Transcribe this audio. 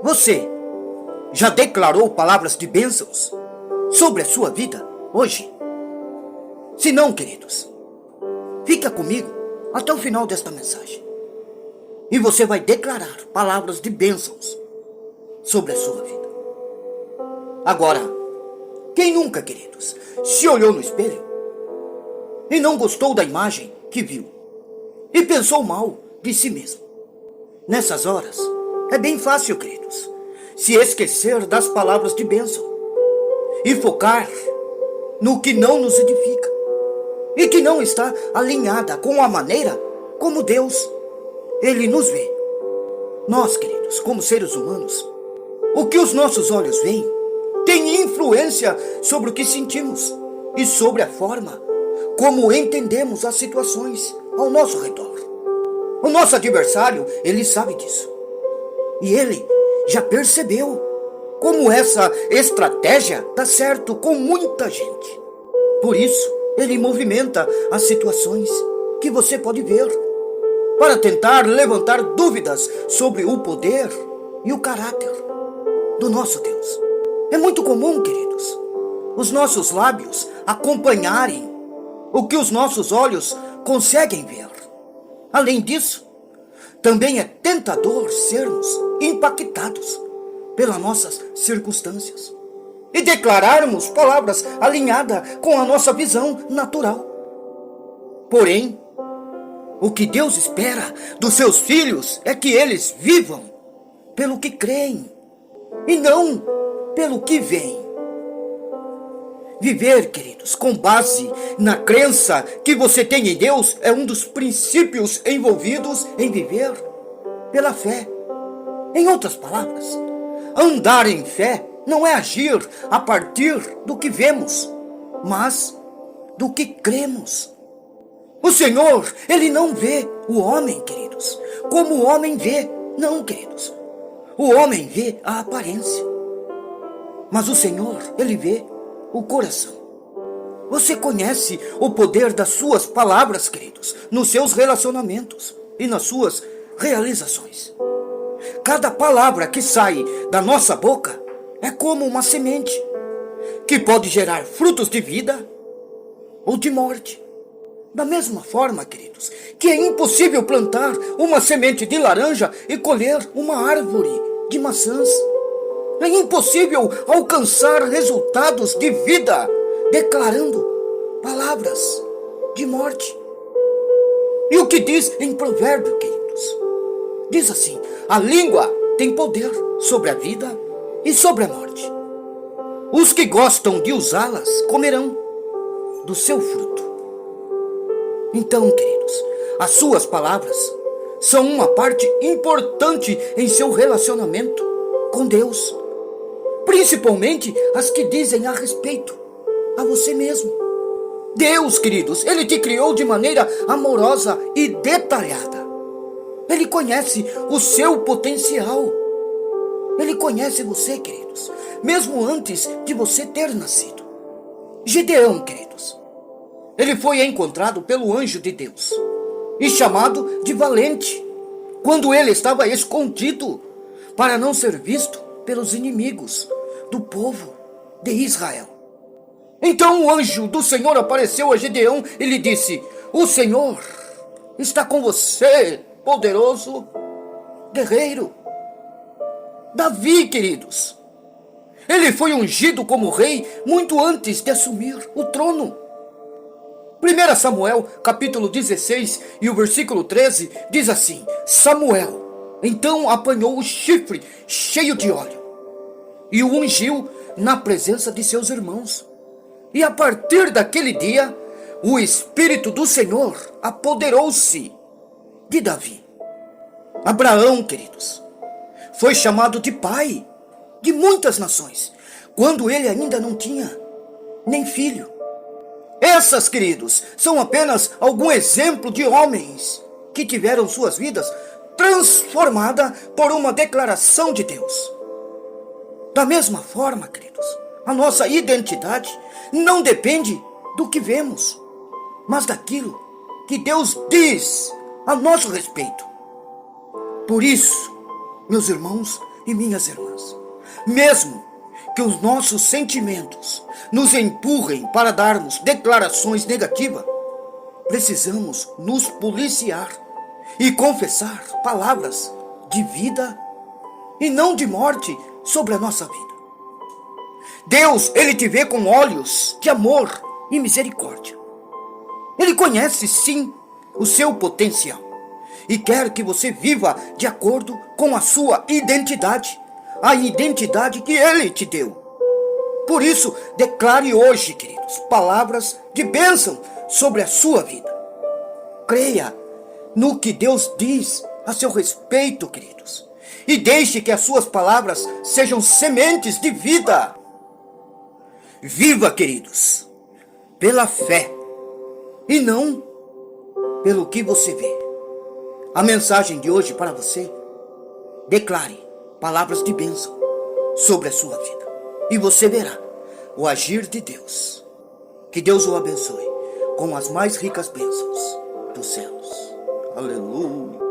Você já declarou palavras de bênçãos sobre a sua vida hoje? Se não, queridos, fica comigo até o final desta mensagem. E você vai declarar palavras de bênçãos sobre a sua vida. Agora, quem nunca, queridos, se olhou no espelho e não gostou da imagem que viu e pensou mal de si mesmo? Nessas horas, é bem fácil, queridos, se esquecer das palavras de bênção e focar no que não nos edifica e que não está alinhada com a maneira como Deus, Ele nos vê. Nós, queridos, como seres humanos, o que os nossos olhos veem tem influência sobre o que sentimos e sobre a forma como entendemos as situações ao nosso redor. O nosso adversário, ele sabe disso. E ele já percebeu como essa estratégia dá certo com muita gente. Por isso, ele movimenta as situações que você pode ver para tentar levantar dúvidas sobre o poder e o caráter do nosso Deus. É muito comum, queridos, os nossos lábios acompanharem o que os nossos olhos conseguem ver. Além disso, também é tentador sermos impactados pelas nossas circunstâncias e declararmos palavras alinhadas com a nossa visão natural. Porém, o que Deus espera dos seus filhos é que eles vivam pelo que creem e não pelo que veem. Viver, queridos, com base na crença que você tem em Deus é um dos princípios envolvidos em viver pela fé. Em outras palavras, andar em fé não é agir a partir do que vemos, mas do que cremos. O Senhor, Ele não vê o homem, queridos, como o homem vê. Não, queridos. O homem vê a aparência, mas o Senhor, Ele vê o coração. Você conhece o poder das suas palavras, queridos, nos seus relacionamentos e nas suas realizações. Cada palavra que sai da nossa boca é como uma semente que pode gerar frutos de vida ou de morte. Da mesma forma, queridos, que é impossível plantar uma semente de laranja e colher uma árvore de maçãs. É impossível alcançar resultados de vida declarando palavras de morte. E o que diz em Provérbio, queridos? Diz assim: a língua tem poder sobre a vida e sobre a morte. Os que gostam de usá-las comerão do seu fruto. Então, queridos, as suas palavras são uma parte importante em seu relacionamento com Deus. Principalmente as que dizem a respeito a você mesmo. Deus, queridos, Ele te criou de maneira amorosa e detalhada. Ele conhece o seu potencial. Ele conhece você, queridos, mesmo antes de você ter nascido. Gideão, queridos, ele foi encontrado pelo anjo de Deus e chamado de valente quando ele estava escondido para não ser visto pelos inimigos do povo de Israel. Então o anjo do Senhor apareceu a Gideão e lhe disse: o Senhor está com você, poderoso guerreiro. Davi, queridos, ele foi ungido como rei muito antes de assumir o trono. 1 Samuel, capítulo 16 e o versículo 13, diz assim: Samuel então apanhou o chifre cheio de óleo e o ungiu na presença de seus irmãos. E a partir daquele dia, o Espírito do Senhor apoderou-se de Davi. Abraão, queridos, foi chamado de pai de muitas nações, quando ele ainda não tinha nem filho. Essas, queridos, são apenas algum exemplo de homens que tiveram suas vidas transformadas por uma declaração de Deus. Da mesma forma, queridos, a nossa identidade não depende do que vemos, mas daquilo que Deus diz a nosso respeito. Por isso, meus irmãos, e minhas irmãs, mesmo que os nossos sentimentos nos empurrem para darmos declarações negativas, precisamos nos policiar e confessar palavras de vida e não de morte sobre a nossa vida. Deus, Ele te vê com olhos de amor e misericórdia. Ele conhece sim o seu potencial e quer que você viva de acordo com a sua identidade, a identidade que Ele te deu. Por isso, declare hoje, queridos, palavras de bênção sobre a sua vida. Creia no que Deus diz a seu respeito, queridos, e deixe que as suas palavras sejam sementes de vida. Viva, queridos, pela fé e não pelo que você vê. A mensagem de hoje para você: declare palavras de bênção sobre a sua vida e você verá o agir de Deus. Que Deus o abençoe com as mais ricas bênçãos dos céus. Aleluia.